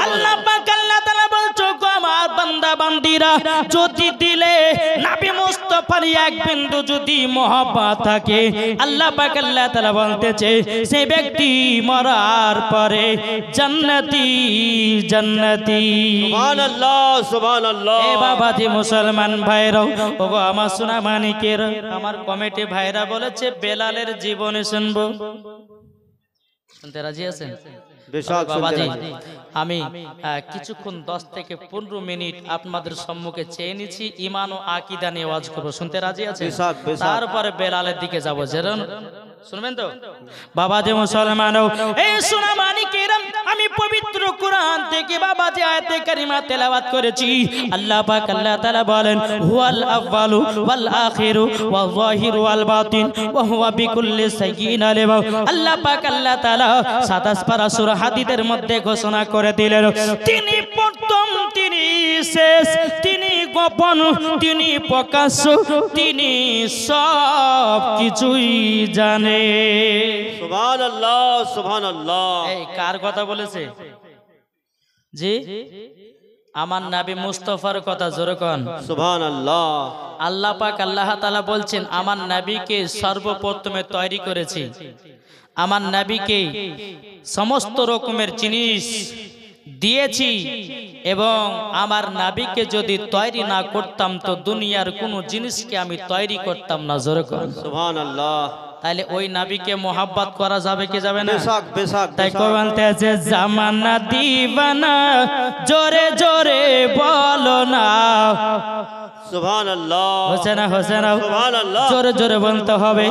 আল্লাহ পাক আল্লাহ তাআলা বলছো গো আমার বান্দা বান্দিরা, যদি দিলে নবী মুস্তাফার এক বিন্দু যদি মহব্বত থাকে, আল্লাহ পাক আল্লাহ তাআলা বলতেছে সেই ব্যক্তি মরার পরে জান্নাতি জান্নাতি। সুবহানাল্লাহ সুবহানাল্লাহ। এ বাবাজি মুসলমান ভাইরা, ওগো আমার সোনা মানিকের, আমার কমিটি ভাইরা বলেছে বেলালের জীবনী শুনবো, শুনতে রাজি আছেন? বাবাজি আমি কিছুক্ষণ 10 থেকে 15 মিনিট আপনাদের সম্মুখে চেয়ে নিচ্ছি, ঈমান ও আকীদা নিয়ে ওয়াজ করব, শুনতে রাজি আছেন? তারপরে বেলালের দিকে যাব, যেরকম শুনবেন তো বাবাজি মুসলমানও। এই সোনা মানিকেরা, আমি পবিত্র কোরআন থেকে বাবাজি আয়াতে কারিমা তেলাওয়াত করেছি। আল্লাহ পাক আল্লাহ তাআলা বলেন হুয়াল আউয়ালু ওয়াল আখিরু ওয়াল যাহিরু ওয়াল বাতিন ওয়া হুয়া বিকুল্লি শাইইন আলিম। আল্লাহ পাক আল্লাহ তাআলা 27 পারা সূরা হাদীদের মধ্যে ঘোষণা করে দিলেন তিনি প্রথম, তিনি শেষ, তিনি গোপন, তিনি প্রকাশ্য, তিনি সব কিছুই জানে। সুবহানাল্লাহ সুবহানাল্লাহ। এই কার কথা বলেছে? জি, আমার নবী মুস্তাফার কথা, জোরে কোন সুবহানাল্লাহ। আল্লাহ পাক আল্লাহ তাআলা বলছেন আমার নবীকে সর্বপ্রথমে তৈরি করেছি, আমার নবীকে সমস্ত রকমের জিনিস দিয়েছি, এবং আমার নবীকে যদি তৈরি না করতাম তো দুনিয়ার কোনো জিনিসকে আমি তৈরি করতাম না, জোরে কোন সুবহানাল্লাহ। তাহলে ওই নবীকে মোহাব্বত করা যাবে কি যাবে না? বেশক বেশক। তাই কোরআনতে আছে জামানা দিবানা জোরে জোরে বলো না, সুবহানাল্লাহ। হোসেনা হোসেনা সুবহানাল্লাহ। জোরে জোরে বলতে হবে,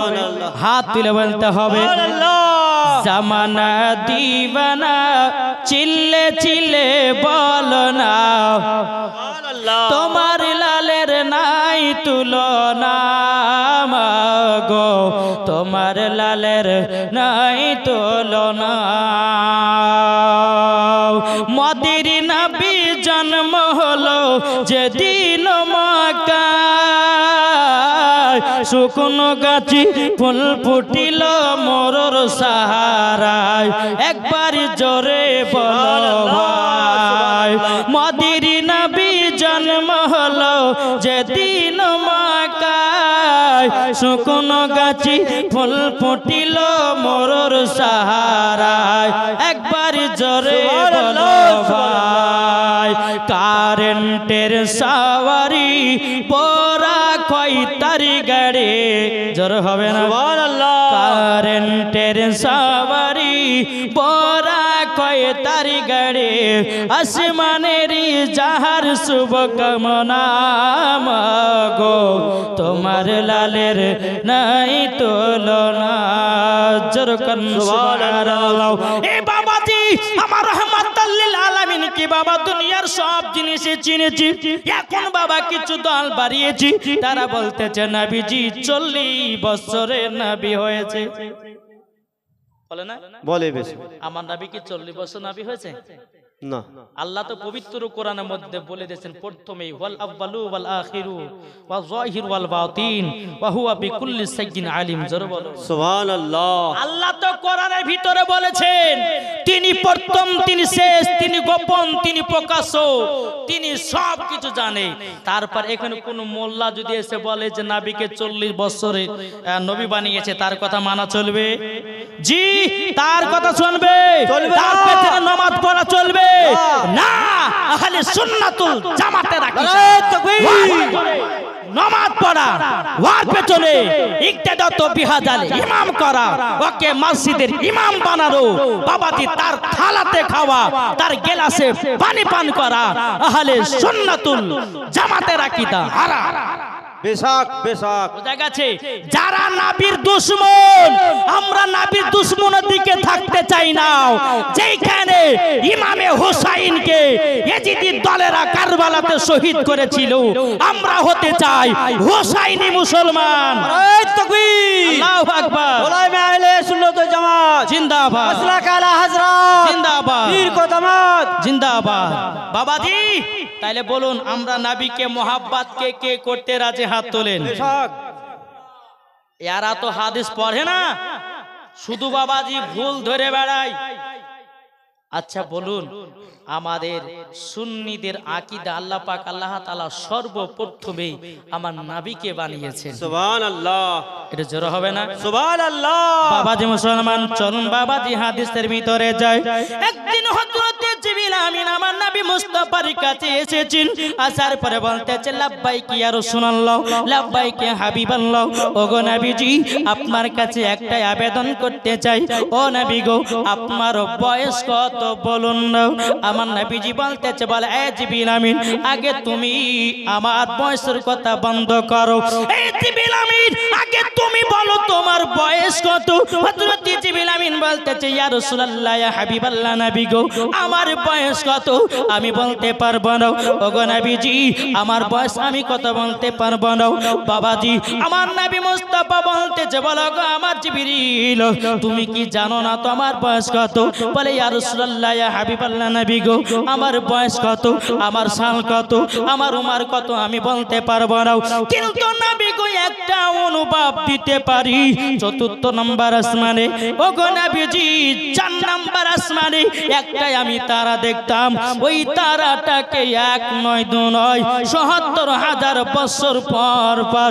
হাত তুলে বলতে হবে সুবহানাল্লাহ। জামানা দিবানা চিল্লে চিল্লে বলো না, সুবহানাল্লাহ। তোমার লালের নাই তুলনা গো, তোমার লালের নাই তুলনা। মদির নবী জন্ম হলো যেদিন মক্কায়, শুকনো গাছি ফুল ফুটিল মোরর সাহারায়, একবার জোরে বলো ভাই। মদির নবী জন্ম হলো যেদিন মক্কায়, শুকনো গাছি ফুল ফুটিল মোরর সাহারায়, একবার জোরে বলো ভাই। কারেন্টের সাওয়ারি পোরা খয়তারি গাড়ি, জোর হবে না? সুবহানাল্লাহ। কারেন্টের সাওয়ারি পোরা খয়তারি গাড়ি, আসমানের যাহার শুভ কামনা গো, তোমার লালের নাই তুলনা, জোর কোন সুবহানাল্লাহ। এ বাবাজি আমার রহমাতুল লিল আলামিন কি বাবা দুনিয়ার সব জিনিসে চিনেছি, এখন বাবা কিছু দল বাড়িয়েছি, তারা বলতেছে নবীজি 40 বছরের নবী হয়েছে, বলে না? বলে বেশি। আমার নবী কি 40 বছর নবী হয়েছে? না। আল্লাহ তো পবিত্র কোরআনের মধ্যে বলে দিয়েছেন প্রথমেই ওয়াল আউয়ালু ওয়াল আখিরু ওয়াল যাহিরু ওয়াল বাতিন ওয়া হুয়া বিকুল্লি শাইইন আলিম, জোরে বলো সুবহানাল্লাহ। আল্লাহ তো কোরআনের ভিতরে বলেছেন তিনি প্রথম, তিনি শেষ, তিনি গোপন, তিনি প্রকাশ্য, তিনি সব কিছু জানে। তারপর এখানে কোন মোল্লা যদি এসে বলে যে নবীকে 40 বছরে নবী বানিয়েছে, তার কথা মানা চলবে? জি, তার কথা শুনবে, তার পেছনে নামাজ পড়া চলবে না। আহলে সুন্নাতুল জামাতের আকীদা নামাজ পড়া, ওয়ার পেছনে ইক্তেদাত বিহাজাল ইমাম করা, ওকে মসজিদের ইমাম বানানো, বাবাজি তার থালাতে খাওয়া, তার গেলাসে পানি পান করা আহলে সুন্নাতুল জামাতের আকীদা হারাম। বেশক বেশক। বোঝা গেছে? যারা নবীর দুশমন, আমরা নবীর দুশমনের দিকে থাকতে চাই না। যেখানে ইমামে হুসাইনকে ইয়াজিদি দলেরা কারবালাতে শহীদ করেছিল, আমরা হতে চাই হুসাইনি মুসলমান। নারে তাকবীর। আল্লাহু আকবার। ওলামা আহলে সুন্নাত ওয়াল জামাত জিন্দাবাদ। মাসলাক আলা হযরত জিন্দাবাদ। পীর কো দামাত জিন্দাবাদ। বাবাজি তাইলে বলুন আমরা নবীকে মোহাব্বত কে কে করতে রাজি, হাত তোলেন। বেশক। এরা তো হাদিস পড়ে না, শুধু বাবাজি ভুল ধরে বেড়ায়। আচ্ছা বলুন, আমাদের সুন্নিদের আকীদা আল্লাহ পাক আল্লাহ তাআলা সর্বপ্রথমেই আমার নবীকে বানিয়েছেন। সুবহানাল্লাহ। এটা জোরে হবে না? সুবহানাল্লাহ। বাবাজি মুসলমান, চলুন বাবাজি হাদিসের ভিতরে যায়। একদিন হযরত জিবরিল আমিন আমার নবী মুস্তাফার কাছে এসেছেন। আসার পরে বলতেছে, লাব্বাইক ইয়া রাসূলুল্লাহ, লাব্বাইক ইয়া হাবিবাল্লাহ। ওগো নবীজি, আপনার কাছে একটাই আবেদন করতে চাই। ও নবী গো, আপনার বয়স কত বলুন না। আমার নবীজি বলতেছে, বলে এ জিবরিল আমিন, আগে তুমি আমার বয়সের কথা বন্ধ করো। এ জিবরিল আমিন, আগে তুমি বলো তোমার বয়স কত? হযরত জিবরিল আমিন বলতেছে, ইয়া রাসূলুল্লাহ, ইয়া হাবিবাল্লাহ, নবী গো, আমার বয়স কত আমি বলতে পারবো না। ওগো নবীজি, আমার বয়স আমি কত বলতে পারবো না। বাবাজি আমার নবী মুস্তাফা বলতেছে, বলো গো আমার জিবরিল, তুমি কি জানো না তো আমার বয়স কত? বলে, ইয়া রাসূলুল্লাহ, ইয়া হাবিবাল্লাহ, নবী গো, আমার বয়স কত, আমার সাল কত, আমার উমর কত আমি বলতে পারবো না। কিন্তু নবী গো, একটা অনুভব দিতে পারি। চতুর্থ নম্বর আসমানে, ওগো নবীজি, 4 নম্বর আসমানে একটাই আমি তারা দেখতাম। ওই তারাটাকে 1 নয় 2 নয় ৭৭,০০০ বছর পর পর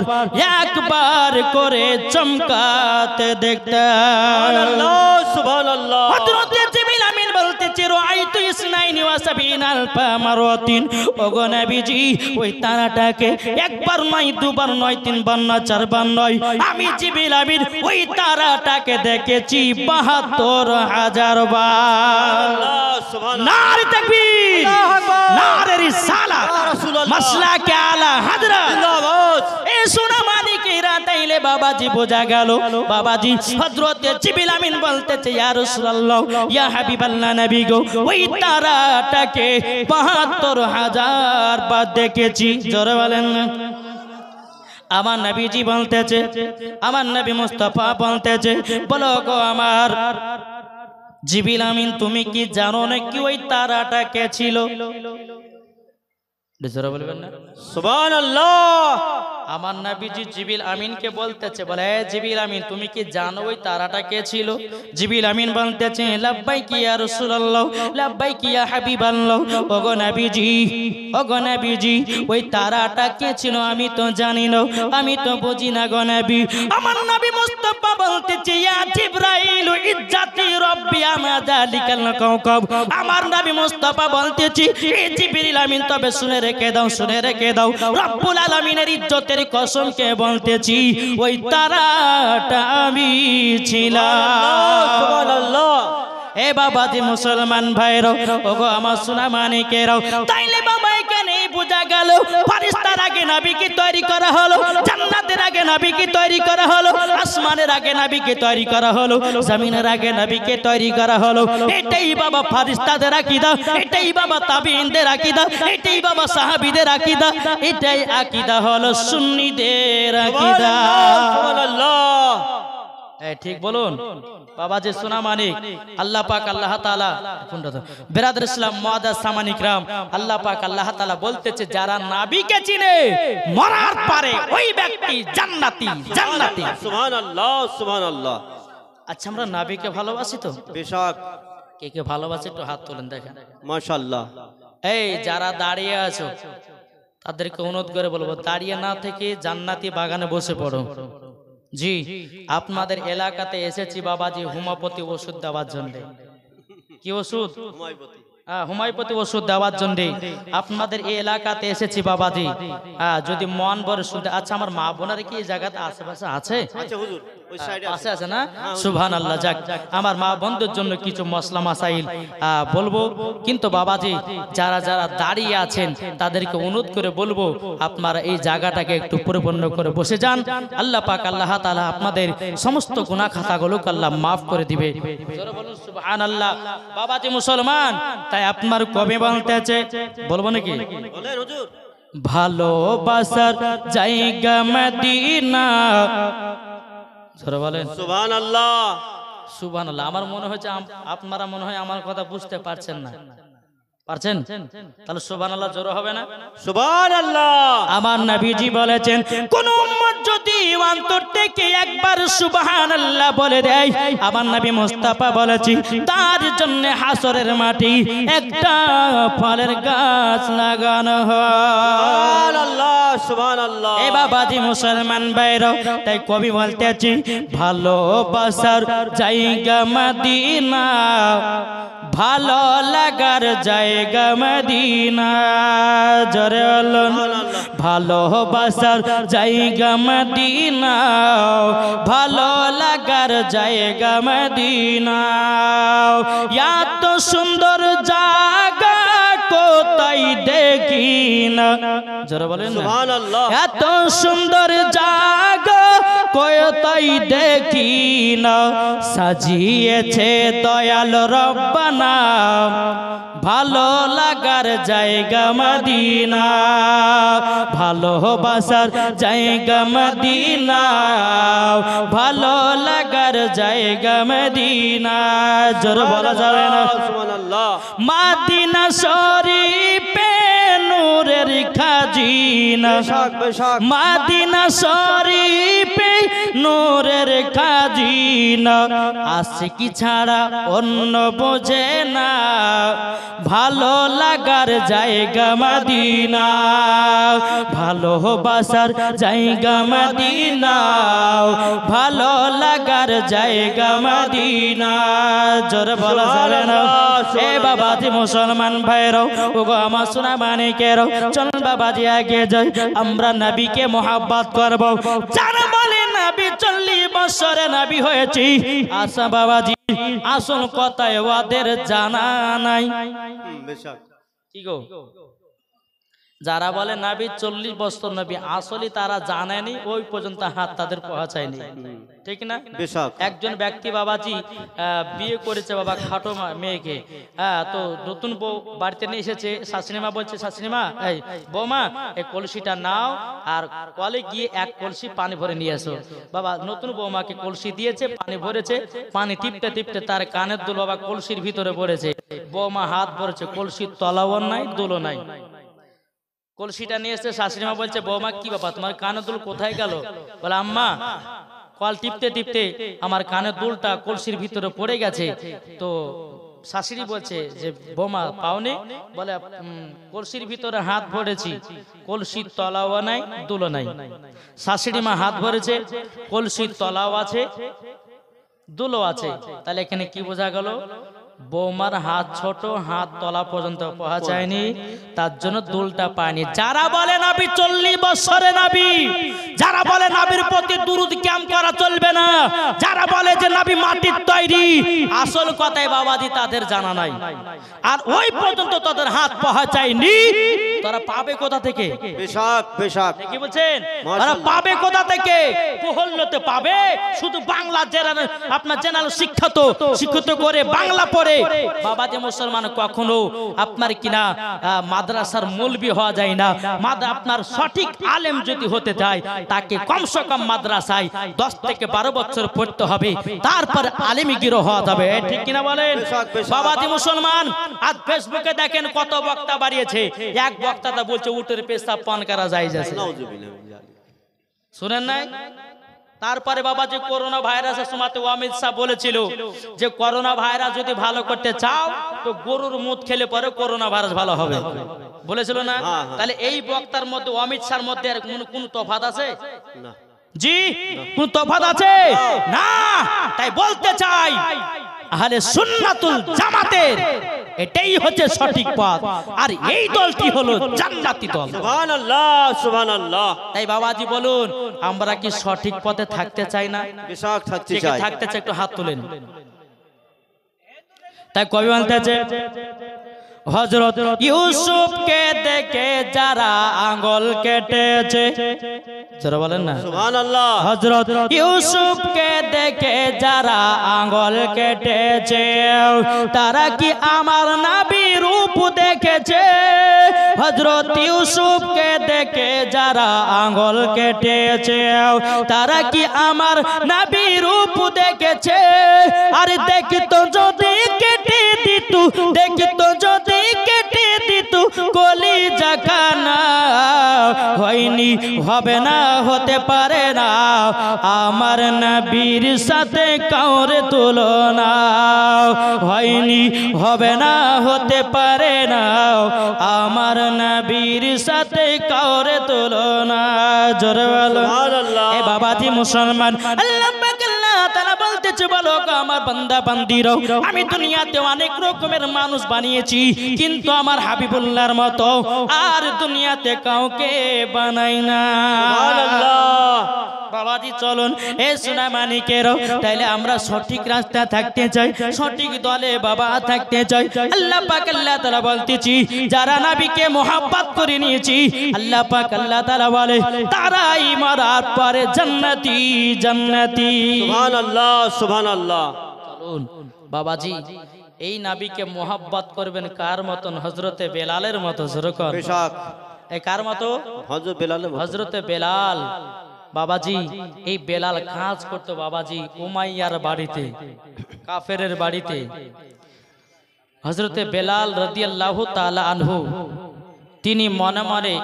একবার করে চমকাতে দেখতাম। সুবহানাল্লাহ। সুবহানাল্লাহ। হযরত জিবরিল আমিন বলতেছে, রাআইতু ইসনাইনি ওয়া সাবিনা আলফা মারাতিন। ওগো নবীজি, ওই তারাটাকে একবার নয়, দুবার নয়, তিনবার নয়, চারবার নয়, আমি জিবরিল আমিন ওই তারাটাকে দেখেছি ৭২,০০০ বার। সুবহানাল্লাহ। নারে তাকবীর, আল্লাহু আকবার। নারে রিসালাত, ইয়া রাসূলুল্লাহ। মাসলাকে আলা হযরত। জিন্দাবাদ। এ সোনা মানিকেরা তাইলে বাবাজি বোঝা গেল। বাবাজি হযরত জিবরিল আমিন বলতেছে, ইয়া রাসূলুল্লাহ, ইয়া হাবিবাল্লাহ, নবী গো, ওই তারাটাকে ৭২,০০০ বার দেখেছি। জোরে বলেন না। আমার নবীজি বলতেছে, আমার নবী মুস্তাফা বলতেছে, বলো গো আমার জিবরিল আমিন, তুমি কি জানো না কি ওই তারাটা কে ছিল? জোরে বলবেন না। সুবহানাল্লাহ। আমার নবীজি জিবরিল আমিনকে বলতেছে, বলে এ জিবরিল আমিন, তুমি কি জানো ওই তারাটা কে ছিল? জিবরিল আমিন বলতেছে, লাব্বাইক ইয়া রাসূলুল্লাহ, লাব্বাইক ইয়া হাবিবাল্লাহ। ওগো নবীজি, ওগো নবীজি, ওই তারাটা কে ছিল আমি তো জানি না, আমি তো বুঝি না গো নবী। আমার নবী মুস্তাফা বলতেছে, ইয়া জিবরাইল ইজ্জাতি রব্বি আমা যালিকাল কাওকাব। আমার নবী মুস্তাফা বলতেছে, এ জিবরিল আমিন, তবে শুনে রেখে দাও, শুনে রেখে দাও, রব্বুল আলামিনের ইজ্জতের কসমকে বলতেছি, ওই তারাটা আমি ছিলাম। সুবহানাল্লাহ। এ বাবাজি মুসলমান ভাইরা, ওগো আমার সোনা মানিকেরাও, তাইলে বাবা এখানে বোঝা গেল, ফেরেশতার আগে নবীকে তৈরি করা হলো, জান্নাতের আগে নবীকে তৈরি করা হলো, আসমানের আগে নবীকে তৈরি করা হলো, জমিনের আগে নবীকে তৈরি করা হলো। এটাই বাবা ফেরেশতাদের আকীদা, এটাই বাবা তাবিঈনদের আকীদা, এটাই বাবা সাহাবীদের আকীদা, এটাই আকীদা হলো সুন্নিদের আকীদা। সুবহানাল্লাহ। ঠিক বলুন বাবাজি সোনা মানিক, আল্লাহ পাক আল্লাহ তাআলা, বিরাদর ইসলাম মুআদ্দাস সামানি کرام, আল্লাহ পাক আল্লাহ তাআলা বলতেছে, যারা নবীকে চিনে মরার পরে ওই ব্যক্তি জান্নাতি, জান্নাতি। সুবহানাল্লাহ। সুবহানাল্লাহ। আচ্ছা, আমরা নবীকে ভালোবাসি তো? বেশক। কে কে ভালোবাসে একটু হাত তোলেন দেখেন। মাশাআল্লাহ। এই যারা দাঁড়িয়ে আছো তাদেরকে অনুরোধ করে বলবো, দাঁড়িয়ে না থেকে জান্নাতি বাগানে বসে পড়ো। জি, আপনাদের এলাকাতে এসেছি বাবাজি হোমিওপ্যাথি ওষুধ দেওয়ার জন্য। কি ওষুধ? হোমিওপ্যাথি ওষুধ দেওয়ার জন্য আপনাদের এই এলাকাতে এসেছি বাবাজি। যদি মন ভরে শুনতে। আচ্ছা, আমার মা বোনার কি এই জায়গাতে আশেপাশে আছে? আচ্ছা হুজুর, ওই সাইডে পাশে আছে না? সুবহানাল্লাহ। যাক, আমার মা বন্ধুর জন্য কিছু মশলা মাসাইল বলবো। কিন্তু বাবাজি যারা যারা দাঁড়িয়ে আছেন তাদেরকে অনুরোধ করে বলবো, আপনারা এই জায়গাটাকে একটু পরিপূর্ণ করে বসে যান। আল্লাহ পাক আল্লাহ তাআলা আপনাদের সমস্ত গুনাহ খাতাগুলোকে আল্লাহ মাফ করে দিবে। জোরে বলুন সুবহানাল্লাহ। বাবাজি মুসলমান, তাই আপনার কবে বলতেছে, বলবো নাকি? বলেন হুজুর। ভালোবাসার জায়গা মদিনা। জোরে বলেন সুবহানাল্লাহ। সুবহানাল্লাহ। আমার মনে হচ্ছে আপনারা মনে হয় আমার কথা বুঝতে পারছেন না। পারছেন? তাহলে সুবহানাল্লাহ জোরে হবে না? সুবহানাল্লাহ। আমার নবীজি বলেছেন, কোন উম্মত যদি অন্তর থেকে একবার সুবহানাল্লাহ বলে দেয়, আমার নবী মুস্তাফা বলেছি তার জন্য হাসরের মাটি একটা ফলের গাছ লাগানো হয়। সুবহানাল্লাহ সুবহানাল্লাহ। এ বাবাজি মুসলমান ভাইরা, তাই কবি বলতেছি ভালোবাসার জায়গা মদিনা, ভালো লাগার জায়গা মদিনা। জোরে বলুন ভালোবাসার জায়গা মদিনা, ভালো লাগার জায়গা মদিনা। এত সুন্দর জায়গা কোথায় দেখি না। জোরে বলেন না সুবহানাল্লাহ। এত সুন্দর জায়গা কোথায় দেখি না, সাজিয়েছে দয়াল রব্বানা, ভালো লাগার জায়গা মদিনা, ভালোবাসার জায়গা মদিনা, ভালো লাগার জায়গা মদিনা। জোরে বলা যাবে না সুবহানাল্লাহ। মদিনা শরীফে নূরের খাজিনা, বেশক বেশক। মদিনা শরীফে নূরের খাজিনা, আশিকি ছাড়া অন্য বোঝে না, ভালো লাগার জায়গা মদিনা, ভালোবাসার জায়গা মদিনা, ভালো লাগার জায়গা মদিনা। জোরে বলা যাবে না এ বাবাজি মুসলমান ভাইরাও, ওগো আমার সোনা মানিকেরও, চলুন বাবাজি আগে যাই, আমরা নবীকে মোহাব্বত করব। যারা বলে নবী 40 বছরে নবী হয়েছি, আশা বাবাজি আসল কথায় ওদের জানা নাই। বেশক। কি গো, যারা বলে নবী 40 বছর নবী, আসলে তারা জানেনি, ওই পর্যন্ত হাত তাদের পৌঁছায়নি, ঠিক না? বেশক। একজন ব্যক্তি বাবাজি বিয়ে করেছে বাবা খাটো মেয়েকে, হ্যাঁ, তো নতুন বউ বাড়িতে নিয়ে এসেছে, শাশুড়িমা বলছে শাশুড়িমা এই বৌমা এই কলসিটা নাও আর কলে গিয়ে এক কলসি পানি ভরে নিয়ে এসো। বাবা নতুন বৌমাকে কলসি দিয়েছে, পানি ভরেছে, পানি টিপতে টিপতে তার কানের দুল বাবা কলসির ভিতরে পড়েছে। বৌমা হাত ভরেছে, কলসির তলাও নাই দুলও নাই। কলসিটা নিয়ে এসে শাশুড়িমা বলছে বৌমা কি বাবা তোমার কানের দুল কোথায় গেল? বলে আম্মা কল টিপতে টিপতে আমার কানের দুলটা কলসির ভিতরে পড়ে গেছে। তো শাশুড়ি বলছে যে বৌমা পাওনি? বলে কলসির ভিতরে হাত ভরেছি, কলসির তলাও নাই দুলও নাই। শাশুড়ি মা হাত ভরেছে, কলসির তলাও আছে দুলও আছে। তাহলে এখানে কি বোঝা গেল? বৌমার হাত ছোট, হাত তলা পর্যন্ত পৌঁছায়নি, তার জন্য দুলটা পায়নি। যারা বলে নবী 40 বছরে নবী, যারা বলে নবীর প্রতি দুরূদ ক্যাম্প করা চলবে না, যারা বলে যে নবী মাটির তৈরি, আসল কথাই বাবাজি তাদের জানা নাই, আর ওই পর্যন্ত তাদের হাত পৌঁছায়নি। তারা পাবে কোথা থেকে? বেশক বেশক। কি বলছেন? তারা পাবে কোথা থেকে? প্রহল্যতে পাবে, শুধু বাংলা আপনার জেনারেল শিক্ষিত করে বাংলা পড়ে বাবাজি মুসলমান কখনো আপনার কিনা মাদ্রাসার মৌলবি হওয়া যায় না। আপনার সঠিক আলেম যদি হতে চায় তাকে কমসে কম মাদ্রাসায় 10 থেকে 12 বছর পড়তে হবে, তারপর আলেমি গিরো হওয়া যাবে, ঠিক কিনা বলেন? বাবাজি মুসলমান আজ ফেসবুকে দেখেন কত বক্তা বাড়িয়েছে, এক বক্তাটা বলছে উটের পেশাব পান করা যায় যাচ্ছে, শুনেন নাই? তারপরে বাবা যে করোনা ভাইরাসের সময় অমিত শাহ বলেছিল যে করোনা ভাইরাস যদি ভালো করতে চাও তো গরুর মুত খেলে পরে করোনা ভাইরাস ভালো হবে, বলেছিল না? তাহলে এই বক্তার মধ্যে অমিত শাহর মধ্যে আর কোন তফাৎ আছে? না জি, কোন তফাৎ আছে? না। তাই বলতে চাই আহলে সুন্নাতুল জামাতের এটাই হচ্ছে সঠিক পথ, আর এই দলটি হলো জান্নাতি দল। সুবহানাল্লাহ সুবহানাল্লাহ। তাই বাবাজি বলুন আমরা কি সঠিক পথে থাকতে চাই না? বেশক থাকতে কে কে চাই। থাকতে চাই একটু হাত তুলেন। তাই কবি বলতেছে হযরত ইউসুফকে দেখে যারা আঙ্গুল কেটেছে, যারা বলেন না সুবহানাল্লাহ। হযরত ইউসুফকে দেখে যারা আঙ্গুল কেটেছে, তারা কি আমার নবীর রূপ দেখেছে? হযরত ইউসুফকে দেখে যারা আঙ্গুল কেটেছে, তারা কি আমার নবীর রূপ দেখেছে? আর দেখিতো যদি কেটে দিত, দেখিতো যদি কেটে দিত কলিজা খানা, হয়নি হবে না হতে পারে না আমার নবীর সাথে কাউরে তুলনা হয়নি হবে না হতে পারে না আমার নবীর সাথে কাউরে তুলনা জোরে বলো সুবহানাল্লাহ। এ বাবাজি মুসলমান আল্লাহ পাক আল্লাহ তাআলা বলতেছে বলো আমার বান্দা বান্দিরও আমি দুনিয়াতে অনেক রকমের মানুষ বানিয়েছি কিন্তু আমার হাবিবুল্লাহর মতো আর দুনিয়াতে কাউকে বানাই না সুবহানাল্লাহ। বাবাজি চলুন এ সোনা মানিকেরও তাইলে আমরা সঠিক রাস্তা থাকতে চাই সঠিক দলে বাবা থাকতে চাই আল্লাহ পাক আল্লাহ তাআলা বলতেছি যারা নবীকে মোহাব্বত করে নিয়েছি আল্লাহ পাক আল্লাহ তাআলা বলে তারাই মরার পরে জান্নাতি জান্নাতি সুবহানাল্লাহ সুবহানাল্লাহ। চলুন বাবাজি এই নবীকে মোহাব্বত করবেন কার মতন হযরতে বেলালের মতো জোরকর বেশক এই কার মতো হযরত বেলাল হযরতে বেলাল বাবাজি এই বেলাল কাজ করতো বাবাজি উমাইয়ার বাড়িতে কাফেরের বাড়িতে হযরতে বেলাল রাদিয়াল্লাহু তাআলা আনহু তিনি মনে মনে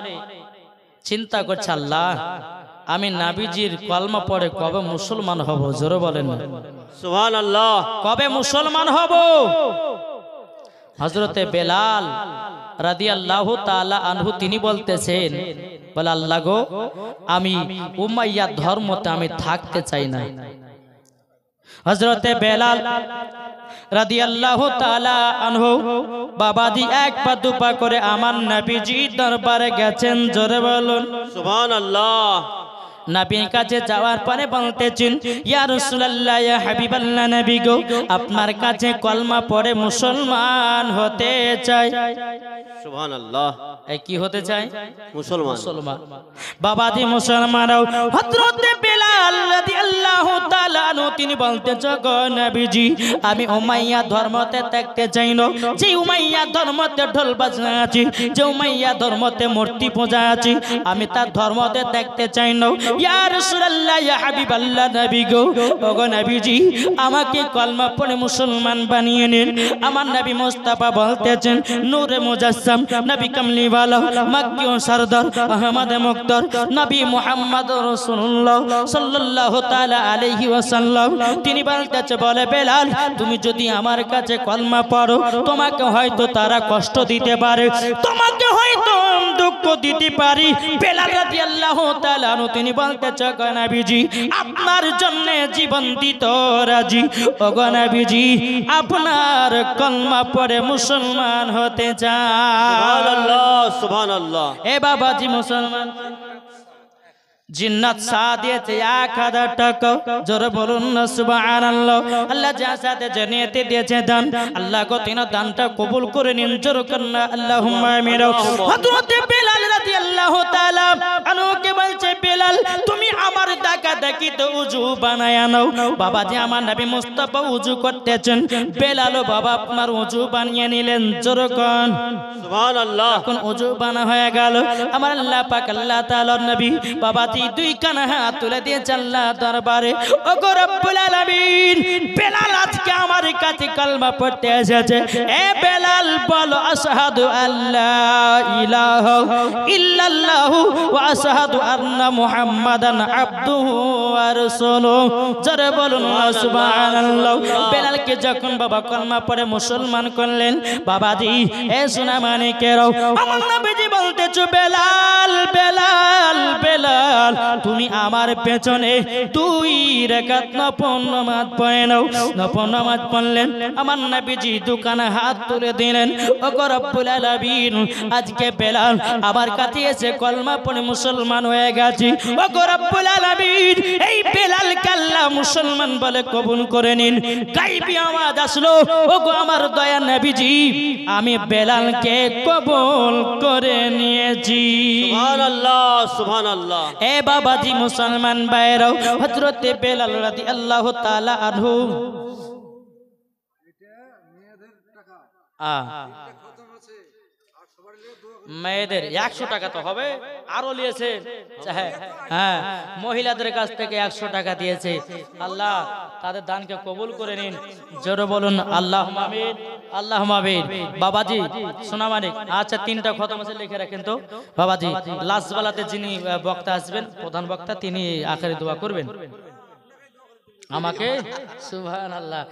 চিন্তা করছে আল্লাহ আমি নবীজির কলমা পড়ে কবে মুসলমান হব জোরে বলেন সুবহানাল্লাহ। কবে মুসলমান হব হযরতে বেলাল রাদিয়াল্লাহু তাআলা আনহু তিনি বলতেছেন বলে আল্লাহ গো আমি উমাইয়া ধর্মতে আমি থাকতে চাই না হযরতে বেলাল রাদিয়াল্লাহু তাআলা আনহু বাবাজি এক পা দুপা করে আমার নবীজি দরবারে গেছেন জোরে বলুন সুবহানাল্লাহ। নবীর কাছে যাওয়ার পরে বলতেছেন ইয়া রাসূলুল্লাহ ইয়া হাবিবাল্লাহ নবী গো আপনার কাছে কলমা পড়ে মুসলমান হতে চাই সুবহানাল্লাহ। এই কি হতে চাই মুসলমান মুসলমান বাবাজি মুসলমানও হযরতে বেলাল রাদিয়াল্লাহু তাআলা আনহু তিনি বলতেছে গো নবীজি আমি উমাইয়া ধর্মতে থাকতে চাই না যে উমাইয়া ধর্মতে ঢোল বাজনা আছে যে উমাইয়া ধর্মতে মূর্তি পূজা আছে আমি তার ধর্মতে থাকতে চাই না ইয়া রাসূলুল্লাহ ইয়া হাবিবাল্লাহ নবী গো ওগো নবীজি আমাকে কলমা পড়ে মুসলমান বানিয়ে নিন আমার নবী মুস্তাফা বলতেছেন নূরে মুজাসসাম নবী কামলিওয়ালা মক্কি ও সরদার আহমদ মুক্তার নবী মুহাম্মদ রাসূলুল্লাহ সাল্লাল্লাহু তাআলা আলাইহি ওয়াসাল্লাম তিনি বলতেছে বলে বেলাল তুমি যদি আমার কাছে কলমা পড়ো তোমাকে হয়তো তারা কষ্ট দিতে পারে তোমাকে হয়তো দুঃখ দিতে পারি বেলাল রাদিয়াল্লাহু তাআলা আনহু তিনি বলতেছে গো নবীজি আপনার জন্য জীবন দিতে রাজি ও গো নবীজি আপনার কলমা পড়ে মুসলমান হতে চাই সুবহানাল্লাহ সুবহানাল্লাহ। এ বাবাজি মুসলমান জিন্নাত সা দিয়েছে 1000 টাকা জোরে বলুন না সুবহানাল্লাহ আল্লাহ যার সাথে জানিয়েতে দিয়েছে দান আল্লাহ গো তিন দানটা কবুল করে নিন জোরে করুন আল্লাহুম্মা আমিন হযরতে বেলাল রাদিয়াল্লাহু তাআলা আনহুকে বলছে বেলাল তুমি আমার দেখা দেখি তো উযু বানায় নাও বাবাজি আমার নবী মুস্তাফা উযু করতেছেন বেলালও বাবা আপনার উযু বানিয়ে নিলেন জোরে কোন সুবহানাল্লাহ। যখন উযু বানা হয়ে গেল আমার আল্লাহ পাক আল্লাহ তাআলার নবী বাবাজি দুই কান হাত তুলে দিয়েছে আল্লাহ দরবারে ও গো রব্বুল আলামিন বেলাল আজকে আমার কাছে কলমা পড়তে এসেছে এ বেলাল বলো আশহাদু আল্লা ইলাহা ইল্লাল্লাহু ওয়া আশহাদু আন্না মুহাম্মাদান আবদুহু ওয়া রাসূলুহু জোরে বলুন সুবহানাল্লাহ বেলালকে যখন বাবা কলমা পড়ে মুসলমান করলেন বাবাজি এ সোনা মানিকেরও আমার নবীজি বলতেছো বেলাল বেলাল বেলাল তুমি আমার পেছনে 2 রাকাত নফল নামাজ পড়ে নাও নফল নামাজ পড়লেন আমার নবীজি দুখানা হাত তুলে দিলেন ও গো রব্বুল আলামিন আজকে বেলাল আমার কাছে এসে কলমা পড়ে মুসলমান হয়ে গেছে ও গো রব্বুল আলামিন এই বেলালকে আল্লাহ মুসলমান বলে কবুল করে নিন গায়বী আওয়াজ আসলো ও গো আমার দয়া নবীজি আমি বেলালকে কবুল করে নিয়েছি সুবহানাল্লাহ সুবহানাল্লাহ। এ বাবাজি মুসলমান ভাইরাও হযরতে বেলাল রাদিয়াল্লাহু তাআলা আনহু মেয়েদের 100 টাকা তো হবে আরো নিয়েছে হ্যাঁ মহিলাদের কাছ থেকে 100 টাকা দিয়েছে আল্লাহ তাদের দানকে কবুল করে নিন জোরে বলুন আল্লাহুম্মা আমিন। আল্লাহ মাবির বাবাজি সোনা মানিক আচ্ছা তিনটা খতম আছে লিখে রাখেন তো বাবাজি লাস্ট বেলাতে যিনি বক্তা আসবেন প্রধান বক্তা তিনি আখেরি দোয়া করবেন আমাকে সুবহানাল্লাহ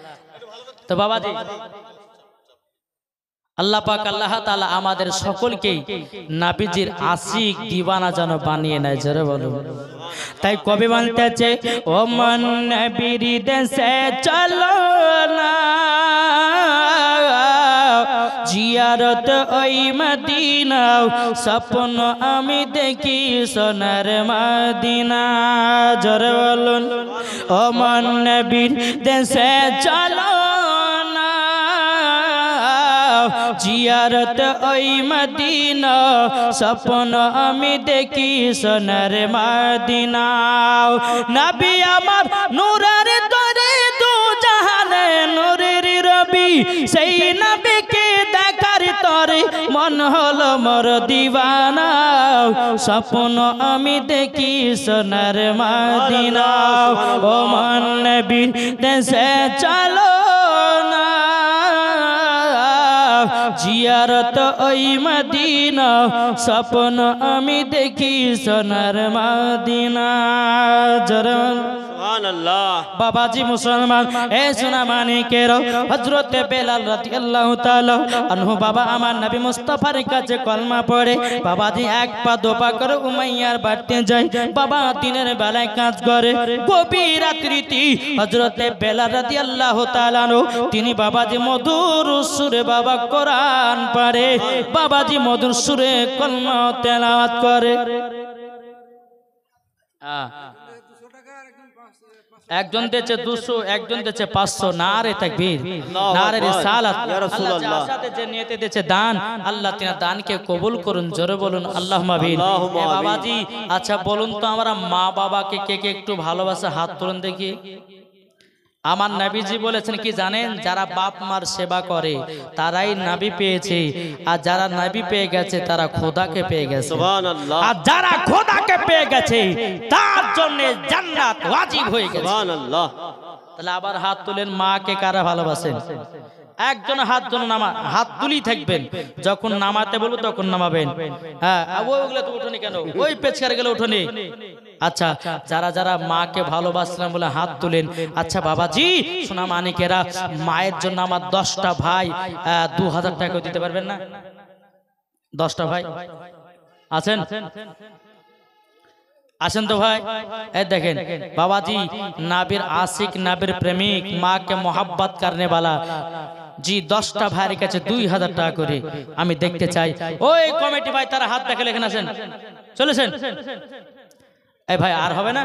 তো বাবাজি আল্লাহ পাক আল্লাহ তাআলা আমাদের সকলকে নবীজির আশিক দিওয়ানা যেন বানিয়ে নেয় জোরে বলুন তাই কবি বলতেছে ও মন নবীর দেশে চলো না জিয়ারত ওই মদিনা স্বপ্ন আমি দেখি সোনার মদিনা জোরে বলুন ও মন নবীর দেশে চলো জিয়ারত ওই মদিনা স্বপ্ন আমি দেখি সোনার মদিনা নবী আমার নূরের তরে দু জাহানে নূরের রবি সেই নবীকে দেখার তরে মন হলো মোর দিওয়ানা স্বপ্ন আমি দেখি সোনার মদিনা ও মন নবীর দেশে চলো না জিয়ারত ওই মদিনা স্বপ্ন আমি দেখি সোনার মদিনা জরম সুবহানাল্লাহ বাবাজি মুসলমান এ সোনা মানিকের হযরতে বেলাল রাদিয়াল্লাহু তাআলা আনহু বাবা আমার নবী মুস্তাফার কাছে কলমা পড়ে বাবাজি এক পা দোপা করে উমাইয়ার বাড়িতে যায় বাবা দিনের বেলায় কাজ করে গভীর রাত্রিতে হযরতে বেলাল রাদিয়াল্লাহু তাআলা তিনি বাবাজি মধুর সুরে বাবা কোরআন পড়ে বাবাজি মধুর সুরে কলমা তেলাওয়াত করে একজন দিয়েছে 200 একজন দিয়েছে 500 নারে তাকবীর নারে রিসালাত আল্লাহ যার সাথে যে নিয়তে দিয়েছে দান আল্লাহ তিনা দানকে কবুল করুন জোরে বলুন আল্লাহুম্মা আমিন এ বাবাজি আচ্ছা বলুন তো আমরা মা বাবাকে কে কে একটু ভালোবাসে হাত তুলুন দেখি আমার নবীজি বলেছেন কি জানেন যারা বাপ মার সেবা করে তারাই নবী পেয়েছে আর যারা নবী পেয়ে গেছে তারা খোদাকে পেয়ে গেছে সুবহানাল্লাহ আর যারা খোদাকে পেয়ে গেছে তার জন্য জান্নাত ওয়াজিব হয়ে গেছে সুবহানাল্লাহ তাহলে আবার হাত তুলেন মাকে কারা ভালোবাসেন একজন হাত তুলে হাত তুলি থাকবেন যখন নামাতে বলবো তখন নামাবেন হ্যাঁ ওইগুলো তো উঠোনি কেন ওই পেছকার গেলে উঠোনি আচ্ছা যারা যারা মাকে ভালোবাসলেন বলে হাত তুলেন আচ্ছা বাবাজি সোনা মানিকেরা মায়ের জন্য আমার 10টা ভাই 2000 টাকা দিতে পারবেন না 10টা ভাই আছেন আসেন তো ভাই এই দেখেন বাবাজি নবীর আশিক নবীর প্রেমিক মাকে मोहब्बत करने वाला জি 10টা ভাইয়ের কাছে 2000 টাকা করে আমি দেখতে চাই ওই কমিটি ভাই তারা হাত দেখালে এখানে আসেন চলেছেন এই ভাই আর হবে না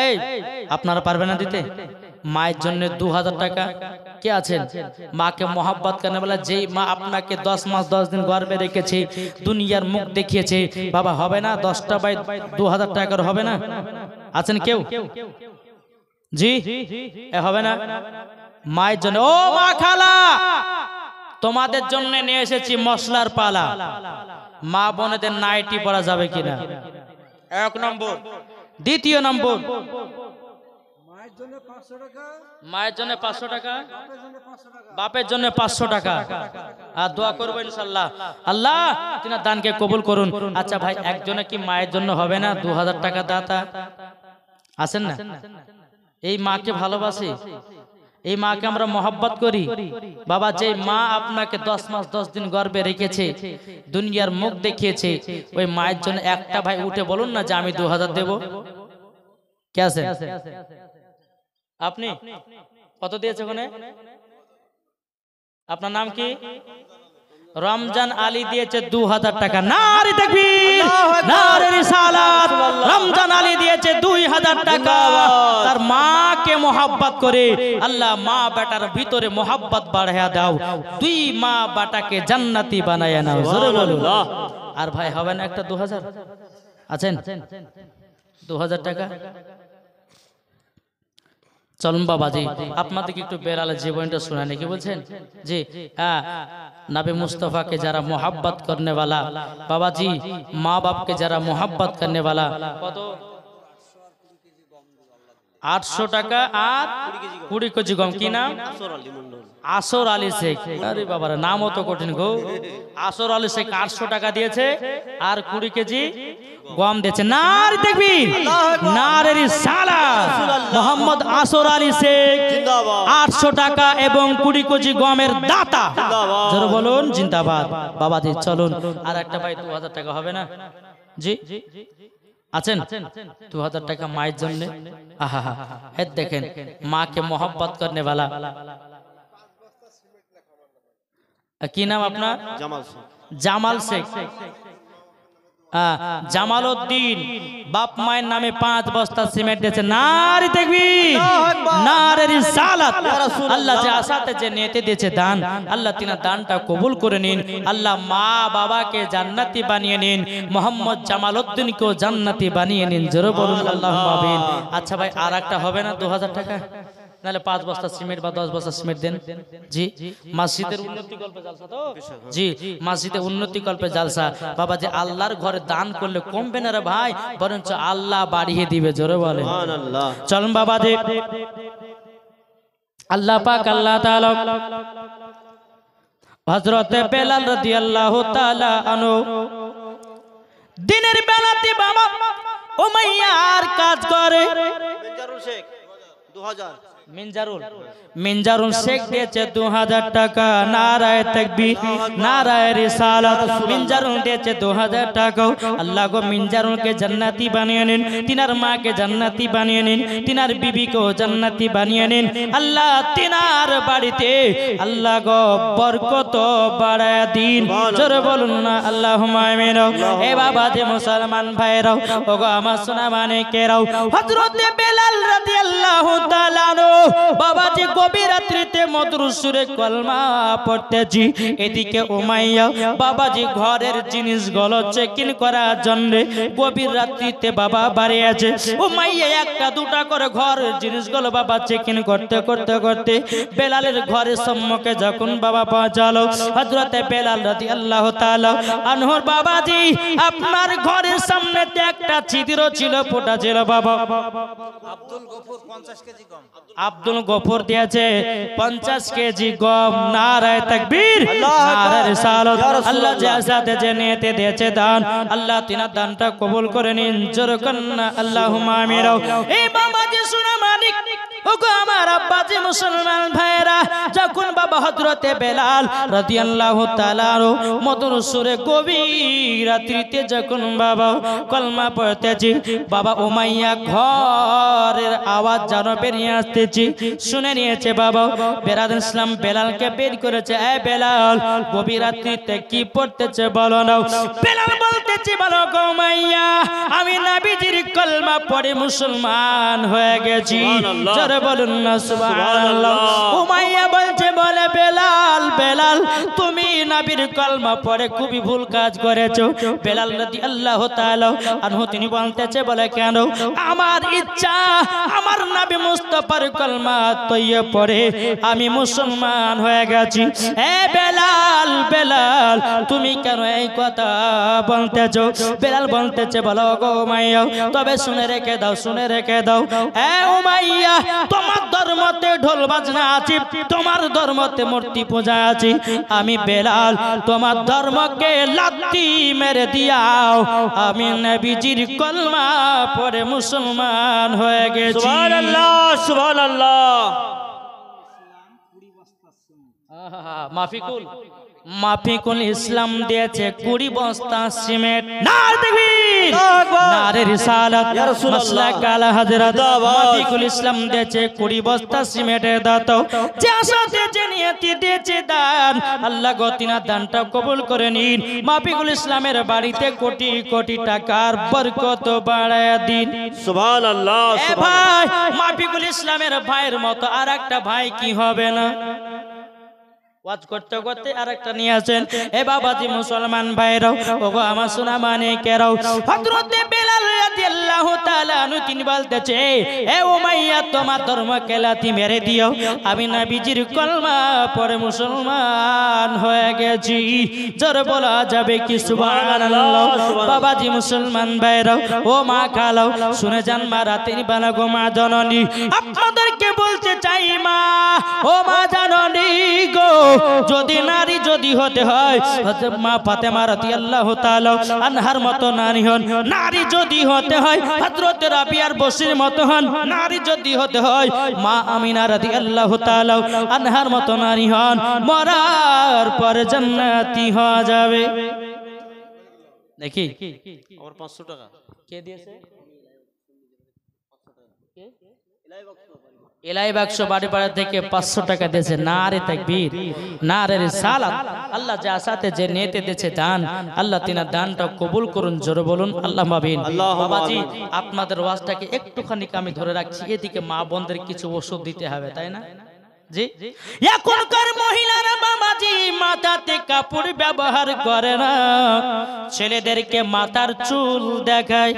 এই আপনারা পারবেন না দিতে মায়ের জন্য 2000 টাকা কে আছেন মাকে मोहब्बत करने वाला যেই মা আপনাকে 10 মাস 10 দিন গর্ভে রেখেছে দুনিয়ার মুখ দেখিয়েছে বাবা হবে না 10টা ভাই 2000 টাকার হবে না আছেন কেউ জি এ হবে না মায়ের জন্য ও মা খালা তোমাদের জন্য নিয়ে এসেছি মশলার পালা মা বোনেদের নাইটি পরা যাবে কিনা এক নম্বর দ্বিতীয় নম্বর মায়ের জন্য 500 টাকা বাপের জন্য 500 টাকা আর দোয়া করবো ইনশাআল্লাহ আল্লাহ তিনার দানকে কবুল করুন আচ্ছা ভাই একজনে কি মায়ের জন্য হবে না 2000 টাকা দাতা আছেন না এই মাকে ভালোবাসি এই মাকে আমরা मोहब्बत করি বাবা যে মা আপনাকে 10 মাস 10 দিন গর্ভে রেখেছে দুনিয়ার মুখ দেখিয়েছে ওই মায়ের জন্য একটা ভাই উঠে বলুন না যে আমি 2000 দেব কে আছে আপনি কত দিয়েছে ওখানে আপনার নাম কি রমজান আলী দিয়েছে 2000 টাকা নারে তাকবীর নারে রিসালাত রমজান আলী দিয়েছে 2000 টাকা তার মাকে मोहब्बत করে আল্লাহ মা বেটার ভিতরে मोहब्बत বাড়ায়া দাও দুই মা বেটাকে জান্নাতি বানায়া নাও জোরে বলুন আর ভাই হবে না একটা 2000 আছেন 2000 টাকা চলুন বাবাজি আপনাদেরকে একটু বেলালের জীবনটা শোনানি কি বলছেন জি হ্যাঁ नबी मुस्तफ़ा के जरा मोहब्बत करने वाला बाबा जी माँ बाप के जरा मोहब्बत करने वाला 800 টাকা আর 20 কেজি গম। কি নাম? আসর আলী মন্ডল। আসর আলী শেখ। আরে বাবার নামও তো কঠিন গো। আসর আলী শেখ 800 টাকা দিয়েছে আর 20 কেজি গম দিয়েছে। নারে তাকবীর, নারে রিসালাত। মোহাম্মদ আসর আলী শেখ জিন্দাবাদ। 800 টাকা এবং 20 কেজি গমের দাতা। জিন্দাবাদ। জোরে বলুন জিন্দাবাদ। বাবাজি চলুন আর একটা ভাই 2000 টাকা হবে না? জি আছেন? 2000 টাকা মায়ের জন্য। আহা হে দেখেন মাকে मोहब्बत करने वाला। কি নাম আপনার? জামাল শেখ। জামাল শেখ। জামাল উদ্দিন বাপ মায়ের নামে 5 বস্তা সিমেন্ট দিয়েছে। নারে তাকবীর, নারে রিসালাত। আল্লাহ যে আসাতে যে নিয়তে দিয়েছে দান, আল্লাহ তিনা দানটা কবুল করে নিন। আল্লাহ মা বাবাকে জান্নাতি বানিয়ে নিন, মোহাম্মদ জামাল উদ্দিনকেও জান্নাতি বানিয়ে নিন। জোরে বলুন আল্লাহুম্মা আমিন। আচ্ছা ভাই আর একটা হবে না 2000 টাকা? নালে 5 বস্তা সিমেন্ট বা 10 বস্তা সিমেন্ট দেন। জি মসজিদের উন্নতি কল্পে জালসা তো? জি মসজিদে উন্নতি কল্পে জালসা। বাবা যে আল্লাহর ঘরে দান করলে কমবে না রে ভাই, বরঞ্চ আল্লাহ বাড়িয়ে দিবে। জোরে বলে সুবহানাল্লাহ। চলুন বাবা যে আল্লাহ পাক আল্লাহ তাআলা হযরত বেলাল রাদিয়াল্লাহু তাআলা আনহু দিনের বেলাতে বাবা উমাইয়ার কাজ করে। মিনজারুল শেখ 2000। মিনজারুল শেখ দিয়েছে 2000 টাকা। নারায়ে তাকবীর, নারায়ে রিসালাত। মিনজারুল দিয়েছে 2000 টাকা। আল্লাহ গো মিনজারুলকে জান্নাতি বানিয়ে নিন, তিনার মাকে জান্নাতি বানিয়ে নিন, তিনার বিবিকেও জান্নাতি বানিয়ে নিন। আল্লাহ তিনার বাড়িতে আল্লাহ গো বরকত বাড়ায় দিন। জোরে বলুন না আল্লাহুম্মা আমিন। এ বাবা যে মুসলমান ভাইরাও ওগো আমার সোনা মানিকেরাও, হযরত বেলাল রাদিয়াল্লাহু তাআলা আনহু বাবা যে গভীর রাত্রিতে মধুর সুরে কলমা পড়তেছি, এদিকে উমাইয়া বাবাজি ঘরের জিনিসগুলো চেকিং করার জন্য গভীর রাত্রিতে বাবা বাড়ি আছে। উমাইয়া একটা দুটা করে ঘরের জিনিসগুলো বাবা চেকিং করতে করতে করতে বেলালের ঘরের সম্মুখে যখন বাবা পৌঁছালো, হযরতে বেলাল রাদিয়াল্লাহু তাআলা আনহুর বাবাজি আপনার ঘরের সামনে একটা ছিদ্র ছিল, ফোঁটা ছিল বাবা। আব্দুল গফর দিয়েছে 50 কেজি গম। নারায়ে তাকবীর, নারায়ে রিসালাত। আল্লাহ যে আসাতে যে নিয়তে দিয়েছে দান, আল্লাহ তিনার দানটা কবুল করে নিন। জোরে কন্না আল্লাহুম্মা আমিন। এই বাবা যে সোনা মানিক ওগো আমার আব্বাজি মুসলমান ভাইরা, যখন বাবা হযরতে বেলাল রাদিয়াল্লাহু তাআলা মধুর সুরে গভীর রাত্রিতে যখন বাবা কলমা পড়তেছি, বাবা উমাইয়া ঘরের আওয়াজ যেন বেরিয়ে আসতেছি শুনে নিয়েছে বাবা। বেলাল ইসলাম বেলালকে বের করেছে। এ বেলাল গভীর রাত্রিতে কি পড়তেছে বলো না? বেলাল বলতেছে বলো গো উমাইয়া আমি নবীজির কলমা পড়ে মুসলমান হয়ে গেছি। জোরে বলুন না সুবহানাল্লাহ। উমাইয়া বলছে বলে বেলাল বেলাল তুমি নবীর কলমা পড়ে খুবই ভুল কাজ করেছো। বেলাল রাদিয়াল্লাহু তাআলা আনহু তিনি বলতেছে বলে কেন? আমার ইচ্ছা আমার নবী মুস্তাফার কলমা তৈয়ে পড়ে আমি মুসলমান হয়ে গেছি। এ বেলাল বেলাল তুমি কেন এই কথা বলতেছো? বেলাল বলতেছে বলো গো উমাইয়া তবে শুনে রেখে দাও, শুনে রেখে দাও। এ উমাইয়া তোমার ধর্মতে ঢোল বাজনা আছে, তোমার ধর্মতে মূর্তি পূজা আছে। আমি বেলাল তোমার ধর্মকে লাত্তি মেরে দিয়াও আমি নবীজির কলমা পড়ে মুসলমান হয়ে গেছি। সুবহানাল্লাহ, সুবহানাল্লাহ। মাফিকুল ইসলাম দিয়েছে 20 বস্তা সিমেন্ট। নারে তাকবীর, নারে রিসালাত। মাসলাক আলা হযরত মাফিকুল ইসলাম দিয়েছে 20 বস্তা সিমেন্টের দাতা। যে আসাতে যে নিয়তি দিয়েছে দান, আল্লাহ গো তিনার দানটা কবুল করে নিন। মাফিকুল ইসলামের বাড়িতে কোটি কোটি টাকার বরকত বাড়ায় দিন। সুবহানাল্লাহ, এ ভাই মাফিকুল ইসলামের ভাইয়ের মতো আরেকটা ভাই কি হবে না? ওয়াজ করতে করতে আরেকটা নিয়ে আসেন। এ বাবাজি মুসলমান ভাইরাও ওগো আমার সোনা মানিকেরাও, হযরতে বেলাল রাদিয়াল্লাহু রাদিয়াল্লাহু তাআলা আনহু তিনি বলতেছে, এ উমাইয়া তোমার ধর্মকে লাথি মেরে দিও, আমি নবীজির কলমা পড়ে মুসলমান হয়ে গেছি। জোরে বলা যাবে কি সুবহানাল্লাহ। বাবাজি মুসলমান ভাইরা ও মা খালাও শুনে যান মা রাতের বেলা গো মা জননী, আপনাদেরকে বলতে চাই মা ও মা জননী গো, যদি নারী যদি হতে হয় হযরত মা ফাতেমা রাদিয়াল্লাহু তাআলা আনহার মতো নারী হন, নারী যদি হতে হয় হযরত রাবিয়ার বসির মতো হন, নারী যদি হতে হয় মা আমিনা রাদিয়াল্লাহু তাআলা আনহার মতো নারী হন, মরার পর জান্নাতি হওয়া যাবে। দেখি আমার 500 টাকা কে দিয়েছে? এলাই বাক্স বাড়িপাড়া থেকে 500 টাকা দিয়েছে। নারে তাকবীর, নারে রিসালাত। আল্লাহ যা সাথে যে নিয়তে দিয়েছে দান, আল্লাহ তিনার দানটা কবুল করুন। জোরে বলুন আল্লাহ মাবিন। বাবাজি আপনাদের ওয়াজটাকে একটুখানি আমি ধরে রাখছি, এদিকে মা বোনদের কিছু ওষুধ দিতে হবে, তাই না জি? এখনকার মহিলারা বাবাজি মাথাতে কাপড় ব্যবহার করে না, ছেলেদেরকে মাথার চুল দেখায়।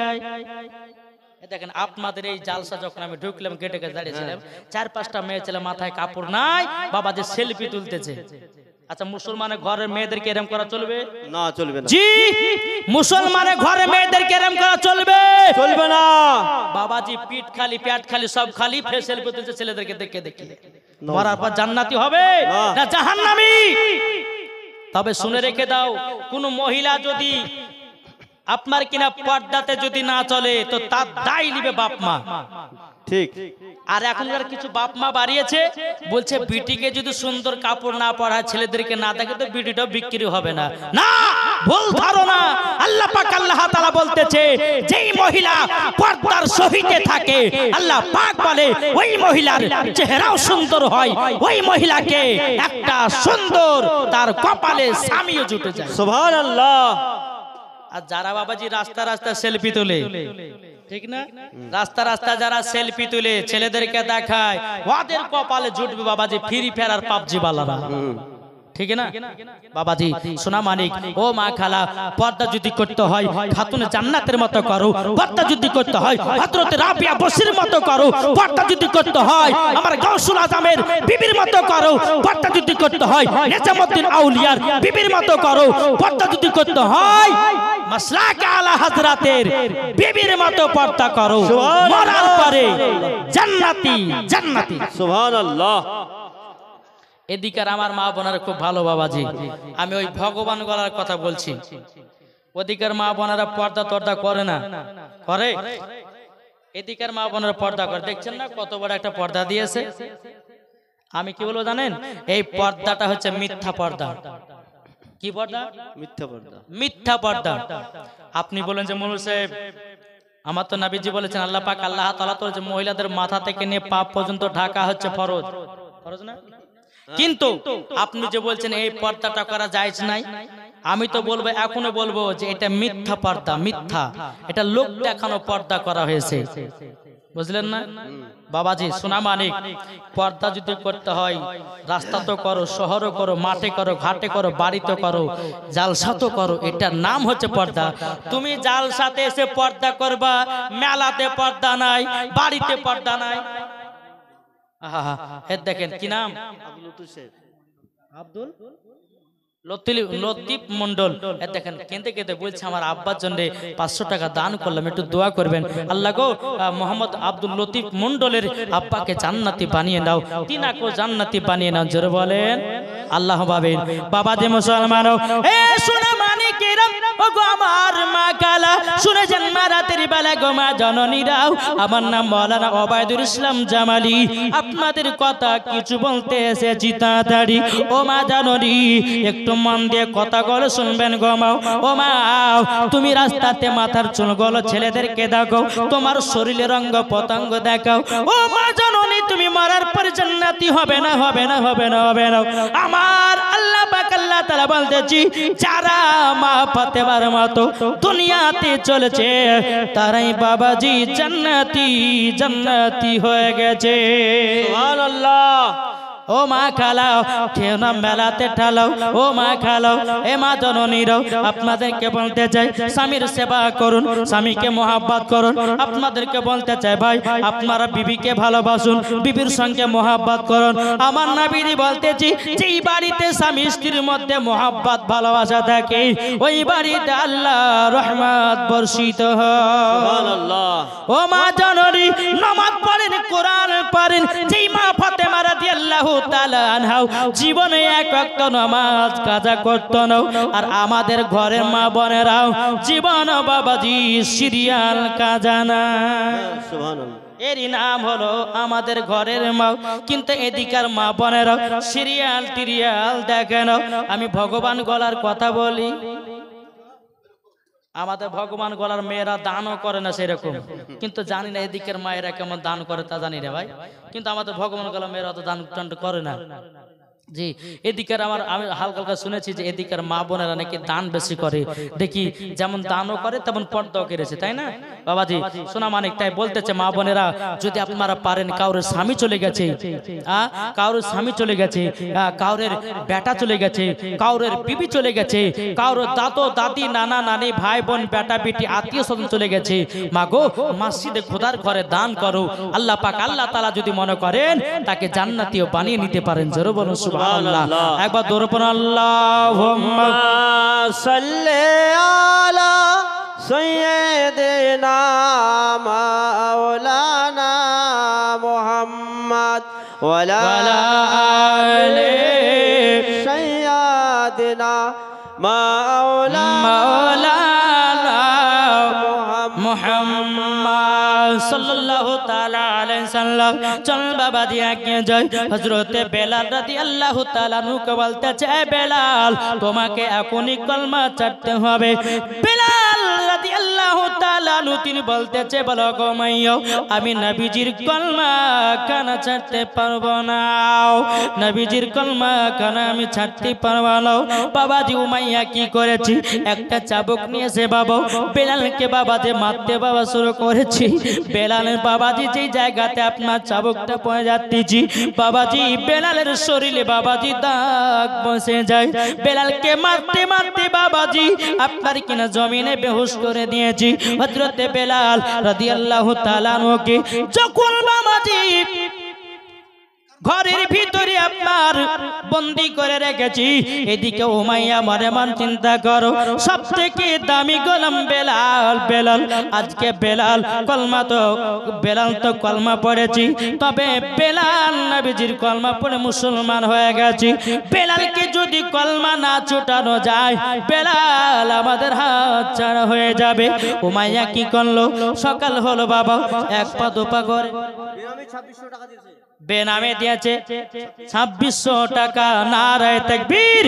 দেখেন আপনাদের এই জালসা যখন আমি ঢুকলাম গেটে গেটে দাঁড়িয়েছিলাম, 4-5টা মেয়ে ছেলে মাথায় কাপড় নাই, বাবাজি সেলফি তুলতেছে। আচ্ছা মুসলমানের ঘরের মেয়েদেরকে এরকম করা চলবে না? চলবে না জি। মুসলমানের ঘরে মেয়েদেরকে এরকম করা চলবে চলবে না। বাবাজি পিঠ খালি পেট খালি সব খালি ফের সেলফি তুলছে ছেলেদেরকে দেখে দেখে। মরার পর জান্নাতি হবে না জাহান্নামী? তবে শুনে রেখে দাও, কোন মহিলা যদি আপনার কিনা পর্দাতে যদি না চলে তো তার দায় নিবে বাপ মা। ঠিক। আর এখনকার কিছু বাপ মা বাড়িয়েছে, বলছে বিটিকে যদি সুন্দর কাপড় না পরায় ছেলেদেরকে না দেখে তো বিটিটাও বিক্রি হবে না। না, ভুল ধারণা। আল্লাহ পাক আল্লাহ তাআলা বলতেছে, যেই মহিলা পর্দার সহিতে থাকে আল্লাহ পাক বলে ওই মহিলার চেহারাও সুন্দর হয়, ওই মহিলাকে একটা সুন্দর তার কপালে স্বামীও জুটে যায়। সুবহানাল্লাহ। আর যারা বাবাজি রাস্তা রাস্তা সেলফি তোলে, ঠিক না, রাস্তা রাস্তা যারা সেলফি তুলে ছেলেদেরকে দেখায়, ওদের কপালে জুটবে বাবাজি ফ্রি ফায়ার আর পাবজি বালারা, ঠিক না বাবাজি? সোনা মানিক ও মা খালা, পর্দা যদি করতে হয় খাতুনে জান্নাতের মতো করো, পর্দা যদি করতে হয় হযরত রাবিয়া বসির মতো করো, পর্দা যদি করতে হয় আমার গাউসুল আজমের বিবির মতো করো, পর্দা যদি করতে হয় নিজামউদ্দিন আউলিয়ার বিবির মতো করো, পর্দা যদি করতে হয় মাসলাক আলা হযরতের বিবির মতো পর্দা করো, মরার পরে জান্নাতি জান্নাতি। সুবহানাল্লাহ। এদিকার আমার মা বোনারা খুব ভালো বাবাজি, আমি ওই ভগবান গলার কথা বলছি। ওদিকার মা বোনারা পর্দা তর্দা করে না, করে? এদিকার মা বোনারা পর্দা করে। দেখছেন না কত বড় একটা পর্দা দিয়েছে? আমি কি বলবো জানেন? এই পর্দাটা হচ্ছে মিথ্যা পর্দা। কি পর্দা? মিথ্যা পর্দা। মিথ্যা পর্দা। আপনি বলেন যে মৌলভী সাহেব আমার তো নবীজি বলেছেন আল্লাহ পাক আল্লাহ তাআলা তো যে মহিলাদের মাথা থেকে নিয়ে পা পর্যন্ত ঢাকা হচ্ছে ফরজ, ফরজ না? কিন্তু আপনি যে বলছেন এই পর্দাটা করা জায়েজ নাই, আমি তো বলবো এখনো বলবো যে এটা মিথ্যা পর্দা, মিথ্যা। এটা লোক দেখানো পর্দা করা হয়েছে, বুঝলেন না বাবাজি? সোনা মানিক, পর্দা যদি করতে হয় রাস্তা তো করো, শহরও করো, মাঠে করো, ঘাটে করো, বাড়িতে করো, জালসা তো করো, এটার নাম হচ্ছে পর্দা। তুমি জালসাতে এসে পর্দা করবা, মেলাতে পর্দা নাই, বাড়িতে পর্দা নাই। দেখেন কি নাম? আব্দুল লতিফ মন্ডল। দেখেন কেঁদে কেঁদে বলছে আমার আব্বার জন্য 500 টাকা দান করলাম, একটু দোয়া করবেন। আল্লাহ গো মোহাম্মদ আব্দুল লতিফ মন্ডলের আব্বাকে জান্নাতি বানিয়ে দাও, তিনাকেও জান্নাতি বানিয়ে নাও। জোরে বলেন আল্লাহ ভাবেন। বাবা যে মুসলমান এ সোনা মানিকেরা ও গো আমার মা কালা শুনে যান মা রাতের বেলা গো মা জননীরাও, আমার নাম মাওলানা ওবায়দুল ইসলাম জামালি, আপনাদের কথা কিছু বলতে এসেছি তাড়াতাড়ি। ও মা জননী একটু মন দিয়ে কথাগুলো শুনবেন গো মা। ও মা তুমি রাস্তাতে মাথার চুলগুলো ছেলেদেরকে দেখো, তোমার শরীরের অঙ্গ পতঙ্গ দেখাও। ও মা জননী তুমি মরার পর জান্নাতি হবে না, হবে না, হবে না, হবে না। আমার আল্লাহ পাক আল্লাহ তাআলা বলতেছি যারা মা ফাতেমার মতো দুনিয়াতে চলেছে তারাই বাবাজি জান্নাতি জান্নাতি হয়ে গেছে। সুবহানাল্লাহ। ও মা খালাও কেউ না মেলাতে ঠালাও ও মা খালাও এ মা জননীরাও আপনাদেরকে বলতে চাই স্বামীর সেবা করুন স্বামীকে মহাব্বত করুন আপনাদেরকে বলতে চাই ভাই আপনারা বিবিকে ভালোবাসুন বিবির সঙ্গে মহাব্বত করুন আমার নবীজি বলতেছি যেই বাড়িতে স্বামী স্ত্রীর মধ্যে মহাব্বত ভালোবাসা থাকে ওই বাড়িতে আল্লাহ রহমত বর্ষিত হয় সুবহানাল্লাহ ও মা জননী নামাজ পড়েন কোরআন পড়েন যেই মা ফাতেমা রাদিয়াল্লাহু তাআলা আনহা জীবনে এক ওয়াক্ত নামাজ কাজা করত না আর আমাদের ঘরের মা বোনেরাও জীবন বাবাজি সিরিয়াল কাজা না সুবহানাল্লাহ এরই নাম হলো আমাদের ঘরের মা কিন্তু এদিকার মা বোনেরা সিরিয়াল টিরিয়াল দেখেন আমি ভগবান গলার কথা বলি আমাদের ভগবান গলার মেয়েরা দানও করে না সেরকম কিন্তু জানি না এদিকের মায়েরা কেমন দান করে তা জানি না ভাই কিন্তু আমাদের ভগবান গলার মেয়েরা তো দান টান করে না জি এদিকের আমি হালকা হালকা শুনেছি যে এদিকের মা বোনেরা নাকি দান বেশি করে দেখি যেমন দানও করে তেমন পর্দাও করেছে তাই না বাবাজি সোনা মানিক তাই বলতেছে মা বোনেরা যদি আপনারা পারেন কাউরের স্বামী চলে গেছে কাউরের স্বামী চলে গেছে কাউরের বেটা চলে গেছে কাউরের বিবি চলে গেছে কাউরের দাদু দাদি নানা নানি ভাই বোন বেটা বেটি আত্মীয় স্বজন চলে গেছে মা গো মসজিদে খোদার ঘরে দান করো আল্লাহ পাক আল্লাহ তাআলা যদি মনে করেন তাকে জান্নাতীয় বানিয়ে নিতে পারেন জোরে বলুন সুবহানাল্লাহ একবার দৌড় পড়ুন আল্লাহুম্মা সাল্লি আলা সাইয়্যিদিনা মাওলানা মুহাম্মদ ওয়া আলা আলি সাইয়্যিদিনা মাওলানা মুহাম্মদ সাল্লাল্লাহু তাআলা আলাইহি সাল্লাম চল বাবা দিয়া কে জয় হযরতে বেলাল রাদিয়াল্লাহু তাআলা নুকে বলতেছে বেলাল তোমাকে এখনই কলমা চাটতে হবে বেলাল রাদিয়াল্লাহু তাআলা তিনি বলতেছে বলো গো মাইয়া আমি নবীজির কলমা কেন ছাড়তে পারবো না নবীজির কলমা কেন আমি ছাড়তে পারবো না বাবাজি উমাইয়া কি করেছি একটা চাবুক নিয়েছে বাবা বেলালকে বাবাজি মারতে বাবা শুরু করেছি বেলালের বাবাজি যেই জায়গাতে আপনার চাবুকটা পড়ে যাচ্ছি বাবাজি বেলালের শরীরে বাবাজি দাগ বসে যায় বেলালকে মারতে মারতে বাবাজি আপনার কিনা জমিনে বেহুশ করে দিয়েছি হযরতে বেলাল রাদিয়াল্লাহু তাআলা আনহুকে যখন বাবাজি ঘরের ভিতরে আপনার বন্দি করে রেখেছি এদিকে উমাইয়া মনে মন চিন্তা করো সবথেকে দামি গোলাম বেলাল বেলাল আজকে বেলাল তো কলমা পড়েছি তবে বেলাল নবীজির কলমা পড়ে মুসলমান হয়ে গেছি বেলালকে যদি কলমা না ছুটানো যায় বেলাল আমাদের হাত ছাড়া হয়ে যাবে উমাইয়া কি করলো সকাল হলো বাবা এক পা দুপা করে বেনামে দিয়েছে 2600 টাকা নারায়ে তাকবীর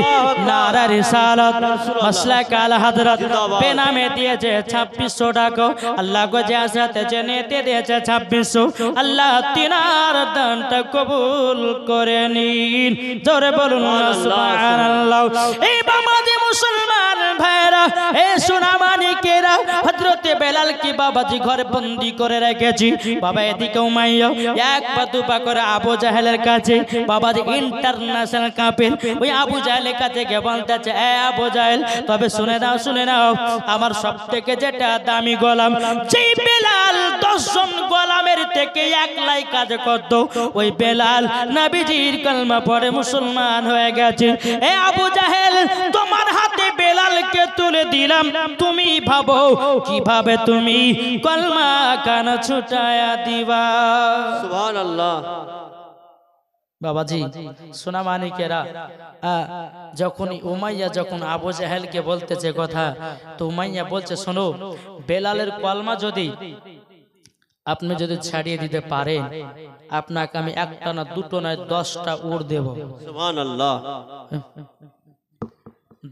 নারা রিসালাত মাসলাক আল হযরত বেনামে দিয়েছে 2600 টাকা আল্লাহ গো জাসাতে জেনেতে দিয়েছে 2600 আল্লাহ তিনার দানটা কবুল করে নিন জোরে বলুন সুবহানাল্লাহ এই বাবাজি মুসলমান ভাইরা এই সোনা মানিকেরা হযরতে বেলাল কি বাবাজি ঘরে বন্দি করে রেখেছি বাবা এদিকে উমাইয়া এক পা দুপা করে আবু জাহেলের কাছে বাবাজি ইন্টারন্যাশনাল কাপের ওই আবু জাহেলের কাছে গিয়ে বলতেছে এ আবু জাহেল তবে শুনে নাও আমার সবথেকে যেটা দামি গোলাম যেই বেলাল 10 জন গোলামের থেকে একলাই কাজ করত ওই বেলাল নবীজির কলমা পড়ে মুসলমান হয়ে গেছে এ আবু জাহেল তোমার হাতে বেলালকে তুলে দিলাম তুমি ভাবো কিভাবে তুমি কলমা কান ছুটায়া দিবা সুবহানাল্লাহ বাবাজি সোনা মানিকেরা যখন উমাইয়া যখন আবু জাহেলকে বলতেছে কথা তো উমাইয়া বলছে শোনো বেলালের কলমা যদি আপনি যদি ছাড়িয়ে দিতে পারেন আপনাকে আমি একটা না দুটো নয় 10টা উট দেব সুবহানাল্লাহ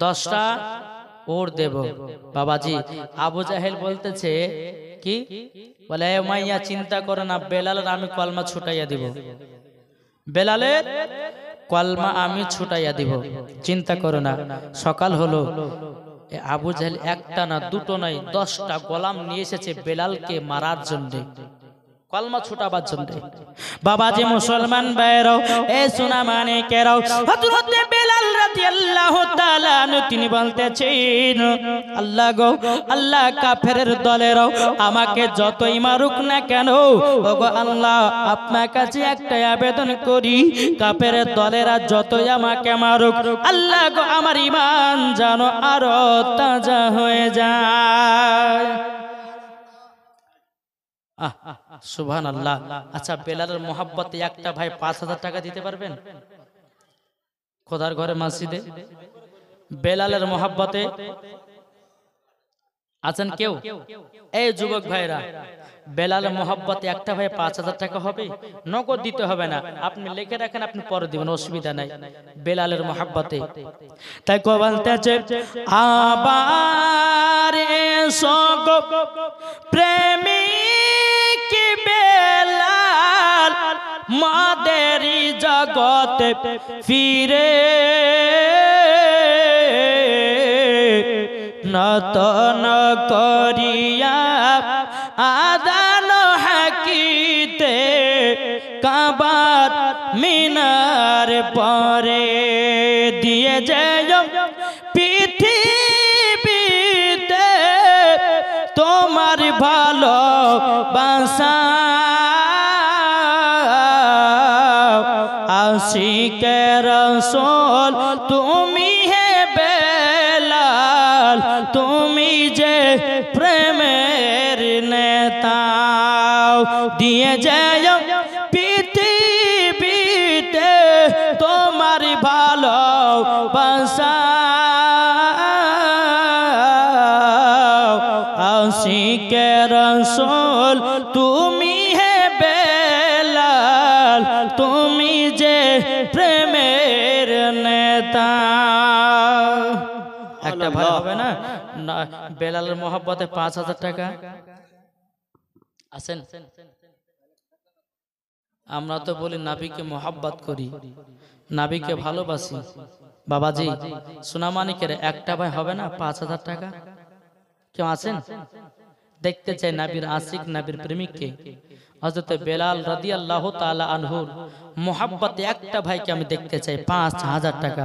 10টা উট দেব বাবাজি আবু জাহেল বলতেছে কি বলে উমাইয়া চিন্তা করো না বেলালের আমি কলমা ছুটাইয়া দিব বেলালের কলমা আমি ছুটাইয়া দিব চিন্তা করো না সকাল হলো আবু জাহেল একটা না দুটো নয় 10টা গোলাম নিয়ে এসেছে বেলালকে মারার জন্য কলমা ছুটাবার জন্য। বাবাজি মুসলমান ভাইরাও, এ সোনা মানিকেরাও, হযরত বেলাল রাদিয়াল্লাহু তাআলা আনহু তিনি বলতেছেন, আল্লাহ গো আল্লাহ, কাফেরের দলেরাও আমাকে যতই মারুক না কেন, ওগো আল্লাহ আপনার কাছে একটা আবেদন করি, কাফেরের দলেরা যতই আমাকে মারুক, আল্লাহ গো আমার ঈমান যেন আরো তাজা হয়ে যায়। সুবহানাল্লাহ। আচ্ছা, বেলালের মোহাব্বতে একটা ভাই ৫,০০০ টাকা দিতে পারবেন? খোদার ঘরে মসজিদে বেলালের মোহাব্বতে আছেন কেউ? এই যুবক ভাইরা, বেলালের মোহাব্বতে একটা ভাই ৫,০০০ টাকা হবে? নগদ দিতে হবে না, আপনি লিখে রাখেন, আপনি পরে দিবেন, অসুবিধা নাই। বেলালের মোহাব্বতে তাই কো বলতেছে, আবার এসো গো প্রেমিক বেলাল, মাদেরি জগতে ফিরে নতন করিয়া আদান হাকিতে কাবার মিনার পরে দিয়ে যায় পৃথিবীতে তোমার ভালো বাসা, আশিকে রাসূল তুমি হে বেলাল, তুমি যে প্রেমের নেতা, দিয়ে যায় পৃথিবীতে তোমার ভালো বাসা, আশিকে রাসূল তুমি হে বেলাল, তুমি যে প্রেমের নেতা। একটা ভাই হবে না বেলালের মোহাব্বতে ৫,০০০ টাকা? আছেন? আমরা তো বলি নাবিকে মোহাব্বত করি, নাবিকে ভালোবাসি। বাবাজি সোনামানিকের একটা ভাই হবে না ৫,০০০ টাকা? কেউ আছেন? দেখতে চাই নবীর আশিক, নবীর প্রেমিককে। হযরত বেলাল রাদিয়াল্লাহু তাআলা আনহুর মোহাব্বতে একটা ভাইকে আমি দেখতে চাই, ৫,০০০ টাকা।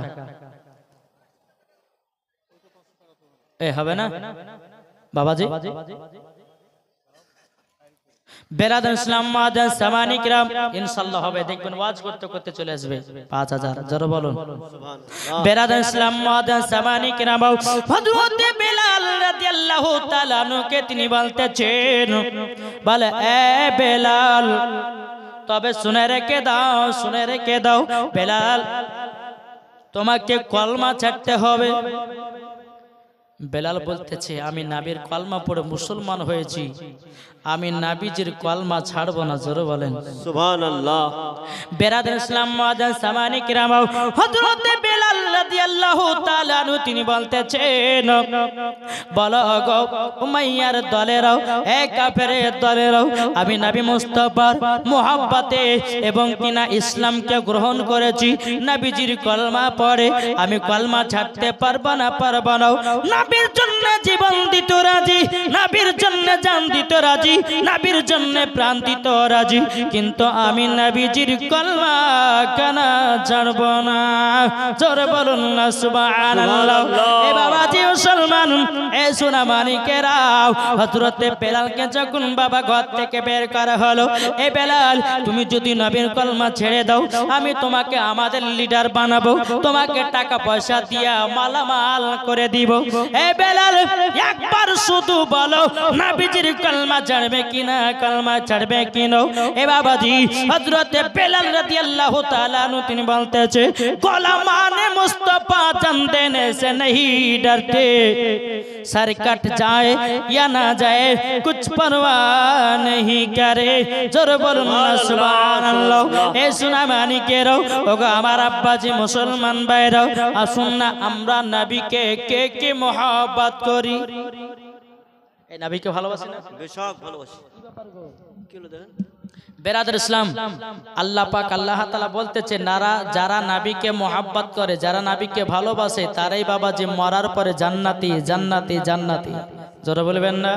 এ হবে না বাবাজি? বেরাদার ইসলাম মাদান সামানি কিরাম ইনশাআল্লাহ হবে, দেখবেন ওয়াজ করতে করতে চলে আসবে ৫,০০০। জোরে বলুন সুবহানাল্লাহ। বেরাদার ইসলাম মাদান সামানি কিরাম হযরত বেলাল রাদিয়াল্লাহু তাআলা আনহুকে তিনি বলতেছেন, বলে এ বেলাল, তবে শুনে রেখে দাও, শুনে রেখে দাও বেলাল, তোমাকে কলমা ছাড়তে হবে। বেলাল বলতেছে, আমি নবীর কলমা পড়ে মুসলমান হয়েছি, আমি নবীজির কলমা ছাড়বো না। জোরে বলেন সুবহানাল্লাহ। বেরাদার ইসলাম মাদান সামানি কিরাম হযরত বেলাল রাদিয়াল্লাহু তাআলা আনহু তিনি বলতেছেন, বলো গো উমাইয়ার দলেরাও, এ কাফেরের দলেরাও, আমি নবী মুস্তাফার মোহাব্বতে এবং কিনা ইসলামকে গ্রহণ করেছি, নবীজির কলমা পড়ে আমি কলমা ছাড়তে পারবো না, পারবো না। নবীর জন্য জীবন দিতে রাজি, নবীর জন্য জান দিতে রাজি, নবীর জন্য প্রাণ দিতে রাজি, কিন্তু আমি নবীজির কলমা কেন ছাড়ব না? জোরে বলুন না সুবহানাল্লাহ। এ বাবাজি মুসলমান, এ সোনা মানিকেরা, হযরতে বেলালকে যখন বাবা ঘর থেকে বের করা হলো, এ বেলাল তুমি যদি নবীর কলমা ছেড়ে দাও, আমি তোমাকে আমাদের লিডার বানাবো, তোমাকে টাকা পয়সা দিয়া মালামাল করে দিব। এ বেলাল একবার শুধু বলো নবীজির কলমা ছাড়বে কিনা, কলমা ছাড়বে কিনা? এ বাবাজি হযরতে বেলাল রাদিয়াল্লাহু তাআলা আনহু তিনি বলতেছে, গোলামানে মুস্তাফা জান দেনে সে नहीं डरते, सर कट जाए या ना जाए कुछ परवाह नहीं करे। जोर बोलुन ना सुबहानाल्लाह। ए सुना मानिकेरो, ओगो आमार आब्बाजी मुसलमान भाइराओ, আসুন না আমরা নবীকে কে কে মোহাব্বত করি? এই নবীকে ভালোবাসি না? বেশক ভালোবাসি। কি হলো দেখেন বেরাদার ইসলাম, আল্লাহ পাক আল্লাহ তাআলা বলতেছে, যারা নবীকে মোহাব্বত করে, যারা নবীকে ভালোবাসে, তারাই বাবা যে মরার পরে জান্নাতি, জান্নাতি, জান্নাতি। জোরে বলবেন না?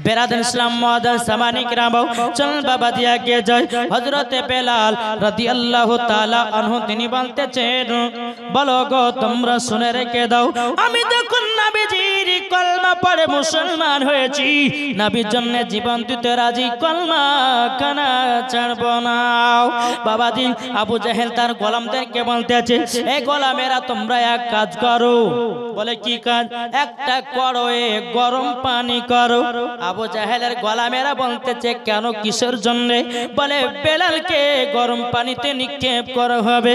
বেরাদুল ইসলাম মুআদ্দাস সামানিক রাম চল বাবা দিয়া কে জয় হযরতে বেলাল রাদিয়াল্লাহু তাআলা আনহু তিনি বলতেছেন বলো গো তোমরা শুনে রেখে দাও আমি যখন নবীজির কলমা পড়ে মুসলমান হয়েছি নবীর জন্য জীবন দিতে রাজি কলমা কানা ছাড়ব না বাবাজি আবু জাহেল তার গোলামদেরকে বলতেছে এই গোলামেরা তোমরা এক কাজ করো বলে কি কাজ একটা করো গরম পানি করো আবু জাহেলের গোলামেরা বলতেছে কেন কিসের জন্য বলে বেলালকে গরম পানিতে নিক্ষেপ করা হবে